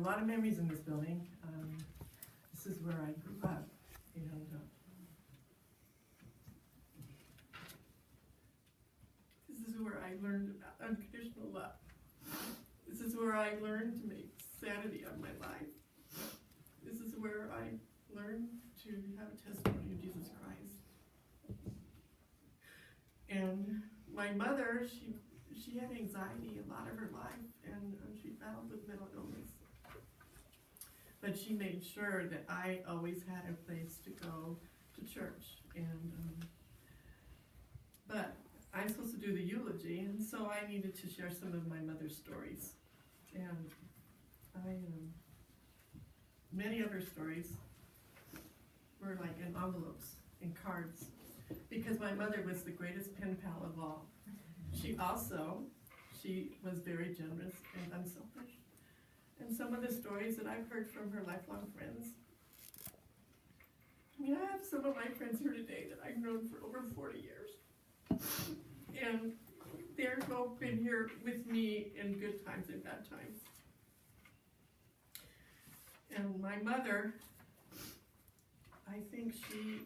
lot of memories in this building. This is where I grew up, and this is where I learned about unconditional love. This is where I learned to make sanity of my life. This is where I learned to have a testimony of Jesus Christ. And my mother, she had anxiety a lot of her life, and she battled with mental illness. But she made sure that I always had a place to go to church. And but I'm supposed to do the eulogy, and so I needed to share some of my mother's stories. And many of her stories were like in envelopes, in cards, because my mother was the greatest pen pal of all. She was very generous and unselfish. And some of the stories that I've heard from her lifelong friends. I mean, I have some of my friends here today that I've known for over 40 years. And they've both been here with me in good times and bad times. And my mother, I think she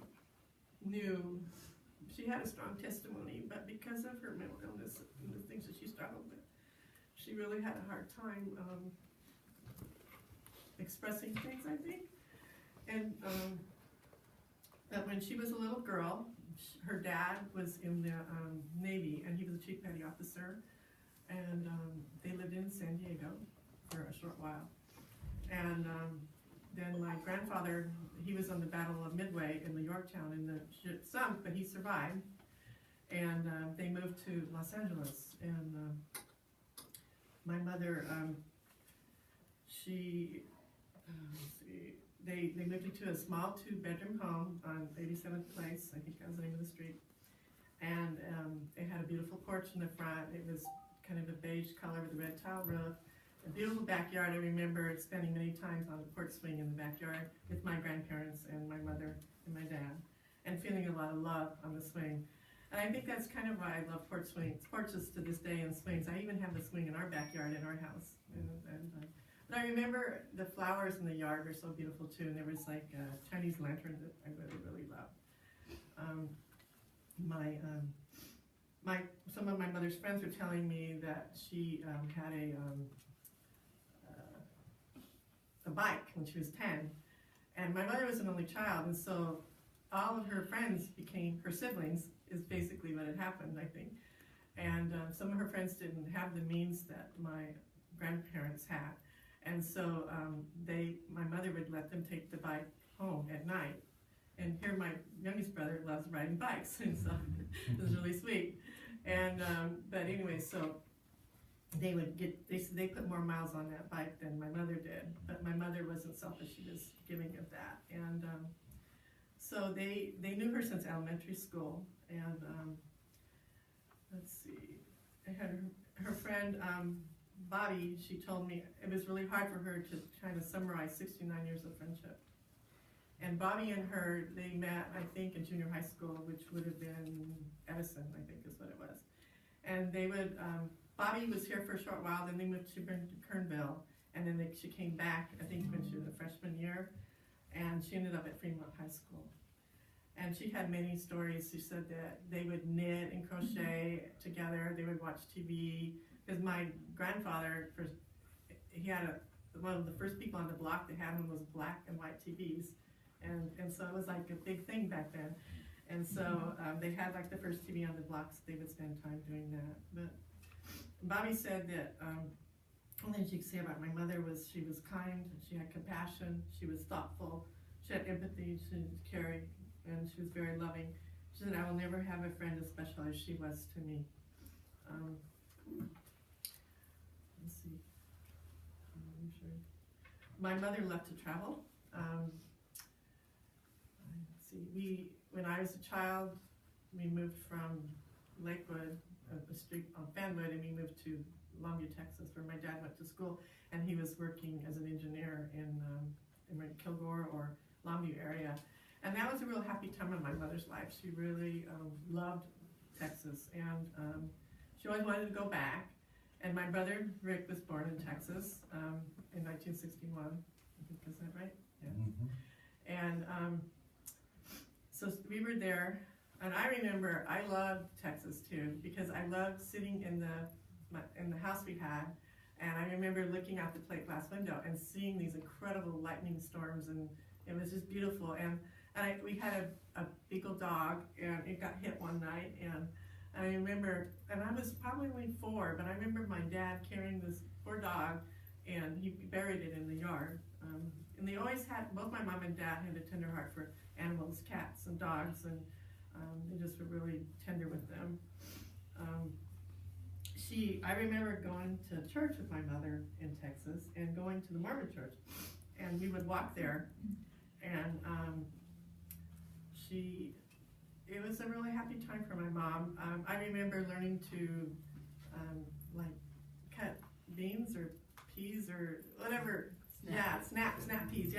knew, she had a strong testimony, but because of her mental illness and the things that she struggled with, she really had a hard time expressing things, I think. And that when she was a little girl, her dad was in the Navy, and he was a chief petty officer, and they lived in San Diego for a short while. And then my grandfather, he was on the Battle of Midway in the Yorktown, and the ship sunk, but he survived. And they moved to Los Angeles, and my mother, they moved into a small 2-bedroom home on 87th Place, I think that was the name of the street. And it had a beautiful porch in the front. It was kind of a beige color with a red tile roof. A beautiful backyard. I remember spending many times on the porch swing in the backyard with my grandparents and my mother and my dad, and feeling a lot of love on the swing. And I think that's kind of why I love porch swings, porches to this day, and swings. I even have the swing in our backyard in our house. But I remember the flowers in the yard were so beautiful too, and there was like a Chinese lantern that I really, really loved. Some of my mother's friends were telling me that she had a bike when she was 10, and my mother was an only child, and so all of her friends became her siblings, is basically what had happened, I think. And some of her friends didn't have the means that my grandparents had, and so my mother would let them take the bike home at night. And here my youngest brother loves riding bikes, and so it was really sweet. And but anyway, so they put more miles on that bike than my mother did, but my mother wasn't selfish, she was giving of that. And so they knew her since elementary school. And let's see, I had her friend Bobby, she told me it was really hard for her to kind of summarize 69 years of friendship. And Bobby and her, they met, I think, in junior high school, which would have been Edison, I think is what it was. And they would, Bobby was here for a short while, then they moved to Kernville, and then she came back, I think, when she was a freshman year, and she ended up at Fremont High School. And she had many stories. She said that they would knit and crochet together, they would watch TV, because my grandfather, he had one of the first people on the block that had one was black and white TVs. And so it was like a big thing back then. And so they had like the first TV on the block, so they would spend time doing that. But Bobby said that one thing she could say about my mother was she was kind, she had compassion, she was thoughtful, she had empathy, she was caring, and she was very loving. She said, I will never have a friend as special as she was to me. Let's see. My mother loved to travel. When I was a child, we moved from Lakewood, a street on Fanwood, and we moved to Longview, Texas, where my dad went to school, and he was working as an engineer in Kilgore or Longview area. And that was a real happy time in my mother's life. She really loved Texas, and she always wanted to go back. And my brother Rick was born in Texas in 1961. I think, is that right? Yeah. Mm-hmm. And so we were there, and I remember I loved Texas too, because I loved sitting in the house we had, and I remember looking out the plate glass window and seeing these incredible lightning storms, and it was just beautiful. And we had a beagle dog, and it got hit one night, and I remember, and I was probably only 4, but I remember my dad carrying this poor dog, and he buried it in the yard. And they always had, both my mom and dad had a tender heart for animals, cats and dogs, and they just were really tender with them. I remember going to church with my mother in Texas and going to the Mormon church, and we would walk there, and it was a really happy time for my mom. I remember learning to like cut beans or peas or whatever. Snap peas,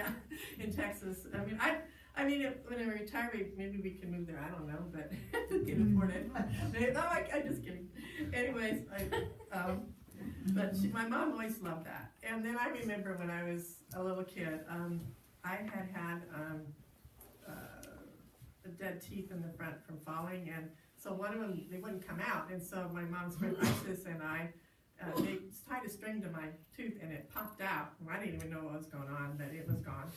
in Texas. I mean, when I retire, maybe we can move there. I don't know, but I can afford it. No, I'm just kidding. Anyways, but my mom always loved that. And then I remember when I was a little kid, I had dead teeth in the front from falling, and so one of them, they wouldn't come out, and so my mom's friend Isis and I, they tied a string to my tooth, and it popped out. I didn't even know what was going on, but it was gone.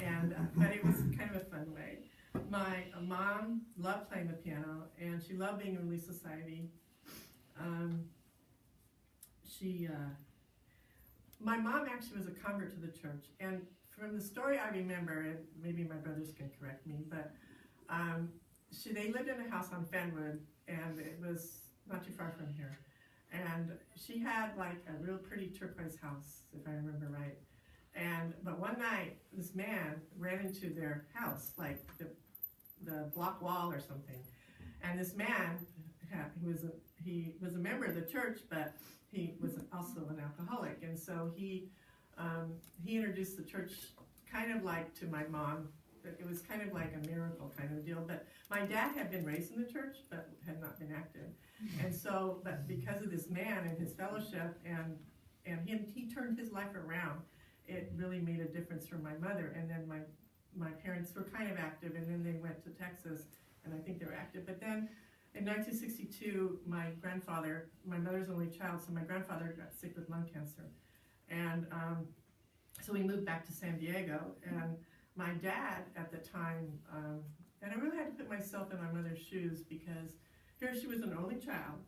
And but it was kind of a fun way. My mom loved playing the piano, and she loved being in Relief Society. My mom actually was a convert to the church, and from the story I remember, and maybe my brothers can correct me, but they lived in a house on Fenwood, and it was not too far from here. And she had like a real pretty turquoise house, if I remember right. But one night, this man ran into their house, like the block wall or something. And this man, he was a member of the church, but he was also an alcoholic. And so he introduced the church kind of like to my mom. It was kind of like a miracle kind of deal. But my dad had been raised in the church, but had not been active. And so, but because of this man and his fellowship, and he turned his life around, it really made a difference for my mother. And then my parents were kind of active, and then they went to Texas, and I think they were active. But then in 1962, my grandfather, my mother's only child, so my grandfather got sick with lung cancer. And so we moved back to San Diego, and my dad at the time, and I really had to put myself in my mother's shoes, because here she was an only child.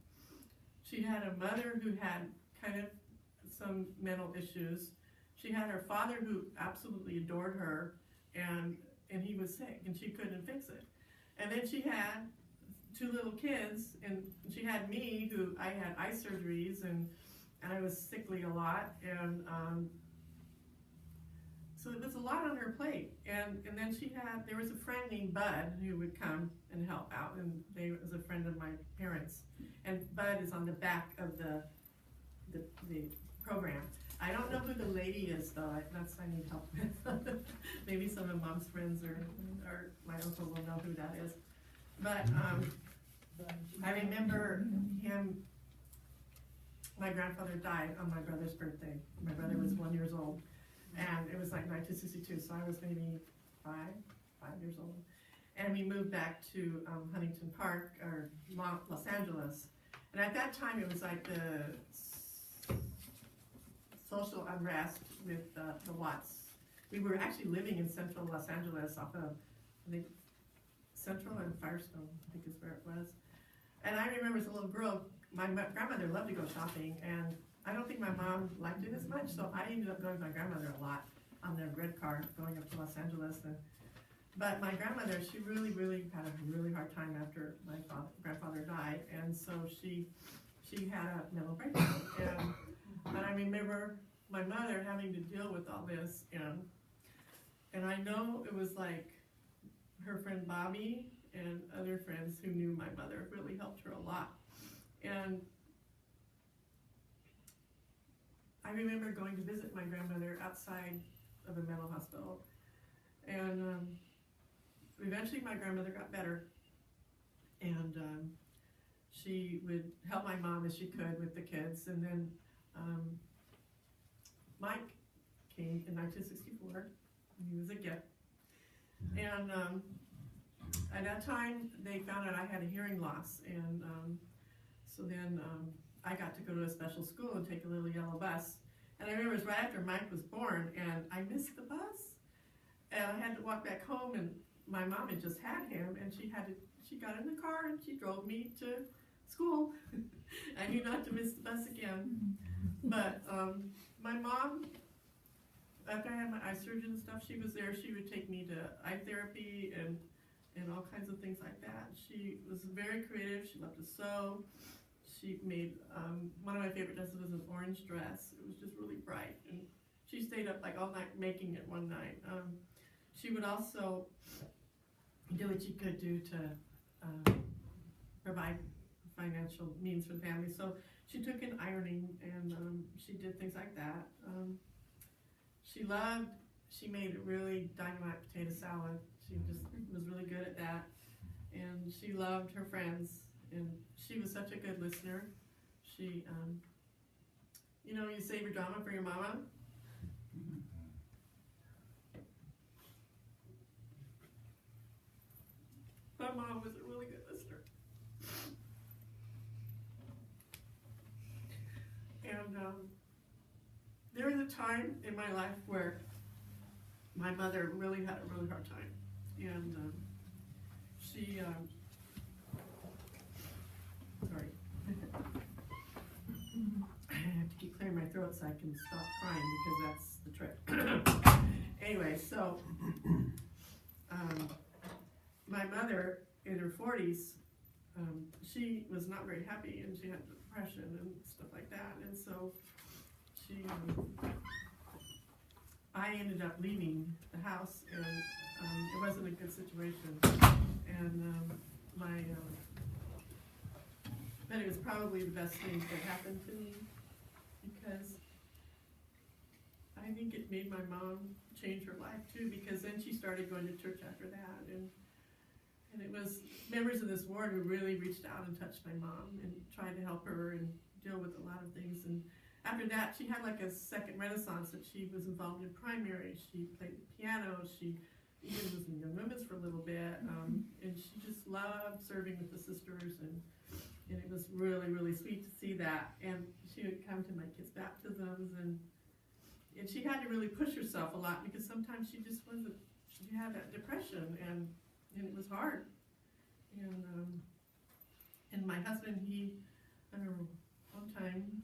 She had a mother who had kind of some mental issues. She had her father who absolutely adored her, and he was sick, and she couldn't fix it. And then she had 2 little kids, and she had me, who I had eye surgeries, and I was sickly a lot, and so it was a lot on her plate. And then there was a friend named Bud who would come and help out, and they was a friend of my parents. And Bud is on the back of the program. I don't know who the lady is, though. That's I need help with. Maybe some of Mom's friends or my uncle will know who that is. But I remember my grandfather died on my brother's birthday. My brother was 1 year old, and it was like 1962, so I was maybe 5 years old. And we moved back to Huntington Park, or Los Angeles. And at that time, it was like the social unrest with the Watts. We were actually living in central Los Angeles off of, I think, Central and Firestone, I think is where it was. And I remember as a little girl, my grandmother loved to go shopping, and I don't think my mom liked it as much, so I ended up going with my grandmother a lot on the red car going up to Los Angeles. But my grandmother, she really, really had a really hard time after my grandfather died, and so she had a mental breakdown. And I remember my mother having to deal with all this, and I know it was like her friend Bobby and other friends who knew my mother really helped her a lot. And I remember going to visit my grandmother outside of a mental hospital, and eventually my grandmother got better, and she would help my mom as she could with the kids, and then Mike came in 1964. He was a gift. And at that time, they found out I had a hearing loss. And so then I got to go to a special school and take a little yellow bus. And I remember it was right after Mike was born, and I missed the bus. And I had to walk back home, and my mom had just had him, and she got in the car and she drove me to school. I knew not to miss the bus again. But my mom, after I had my eye surgery and stuff, she was there. She would take me to eye therapy and all kinds of things like that. She was very creative. She loved to sew. She made, one of my favorite dresses was an orange dress. It was just really bright. And she stayed up like all night making it one night. She would also do what she could do to provide financial means for the family. So she took in ironing, and she did things like that. She made a really dynamite potato salad. She just was really good at that. And she loved her friends, and she was such a good listener. She, you know, you save your drama for your mama. My mom was a really good listener. And there was a time in my life where my mother really had a really hard time. And she, sorry. I have to keep clearing my throat so I can stop crying, because that's the trick. Anyway, so my mother in her 40s, she was not very happy, and she had depression and stuff like that. And so she, I ended up leaving the house, and it wasn't a good situation. And but it was probably the best thing that happened to me, because I think it made my mom change her life too, because then she started going to church after that, and it was members of this ward who really reached out and touched my mom and tried to help her and deal with a lot of things. And after that, she had like a second renaissance, that she was involved in primary. She played the piano. She even was in Young Women's for a little bit, and she just loved serving with the sisters, and it was really, really sweet to see that. And she would come to my kids' baptisms, and she had to really push herself a lot, because sometimes she just wasn't, she had that depression, and it was hard. And my husband, I remember one time,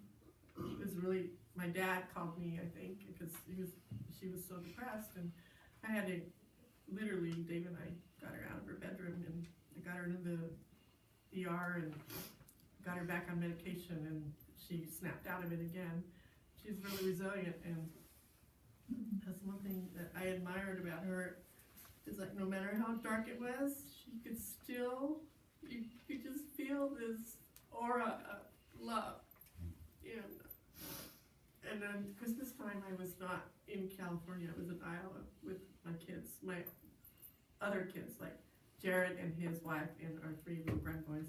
it was really, my dad called me, I think, because she was so depressed, and I had to, literally, Dave and I got her out of her bedroom, and I got her into the ER, and got her back on medication, and she snapped out of it again. She's really resilient, and that's one thing that I admired about her, is like, no matter how dark it was, she could still, you could just feel this aura of love. And then Christmas time, I was not in California. I was in Iowa with my kids, my other kids, like Jared and his wife and our 3 little grandboys.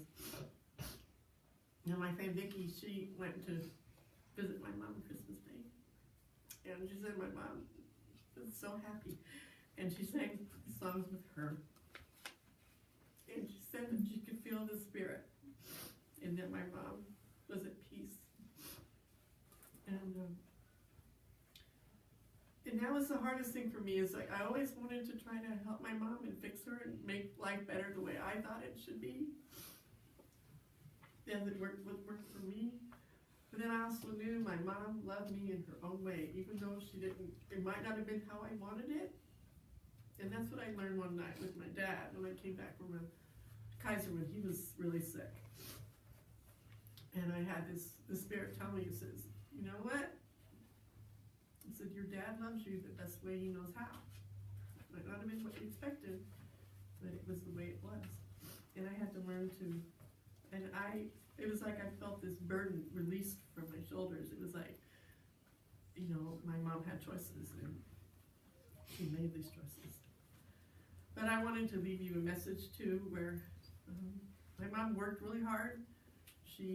And my friend Vicki, she went to visit my mom Christmas Day. And she said my mom was so happy. And she sang songs with her. And she said that she could feel the spirit, and that my mom was at peace. And that was the hardest thing for me, is like, I always wanted to try to help my mom and fix her and make life better the way I thought it should be, as it worked for me. But then I also knew my mom loved me in her own way, even though she didn't, it might not have been how I wanted it. And that's what I learned one night with my dad when I came back from Kaiser, when he was really sick. And I had the spirit tell me, he says, you know what? He said, your dad loves you the best way he knows how. It might not have been what you expected, but it was the way it was. And I had to learn to, and it was like I felt this burden released from my shoulders. It was like, you know, my mom had choices, and she made these choices. But I wanted to leave you a message too, where my mom worked really hard. She